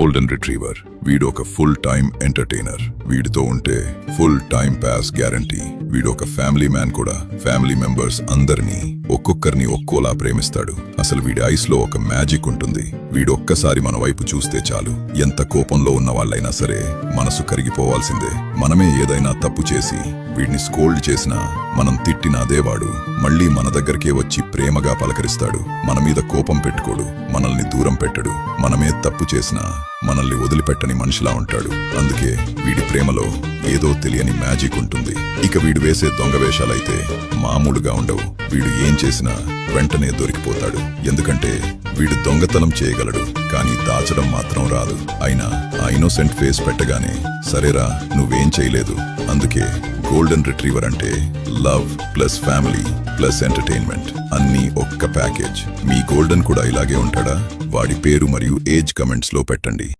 Golden retriever. వీడు ఒక full time entertainer. వీడితో ఉంటే ఫుల్ టైం పాస్ గ్యారంటీ. వీడు ఒక ఫ్యామిలీ మ్యాన్ కూడా. ఫ్యామిలీ మెంబర్స్ అందరినీ ఒక్కొక్కరిని ఒక్కోలా ప్రేమిస్తాడు. అసలు వీడి ఐస్ లో ఒక మ్యాజిక్ ఉంటుంది. వీడు ఒక్కసారి మన వైపు చూస్తే చాలు, ఎంత కోపంలో ఉన్న వాళ్ళైనా సరే మనసు కరిగిపోవాల్సిందే. మనమే ఏదైనా తప్పు చేసి వీడిని స్కోల్డ్ చేసినా, మనం తిట్టిన అదేవాడు మళ్ళీ మన దగ్గరికే వచ్చి ప్రేమగా పలకరిస్తాడు. మన మీద కోపం పెట్టుకోడు, మనల్ని దూరం పెట్టడు. మనమే తప్పు చేసినా మనల్ని వదిలిపెట్టని మనిషిలా ఉంటాడు. అందుకే వీడి ప్రేమలో ఏదో తెలియని మ్యాజిక్ ఉంటుంది. ఇక వీడు వేసే దొంగ వేషాలైతే మామూలుగా ఉండవు. వీడు ఏం చేసినా వెంటనే దొరికిపోతాడు. ఎందుకంటే వీడు దొంగతనం చేయగలడు, కానీ దాచడం మాత్రం రాదు. అయినా ఆ ఇన్నోసెంట్ ఫేస్ పెట్టగానే సరేరా నువ్వేం చేయలేదు. అందుకే గోల్డెన్ రిట్రీవర్ అంటే love plus family plus entertainment అన్నీ ఒక్క ప్యాకేజ్. మీ గోల్డెన్ కూడా ఇలాగే ఉంటాడా? వాడి పేరు మరియు ఏజ్ కమెంట్స్ లో పెట్టండి.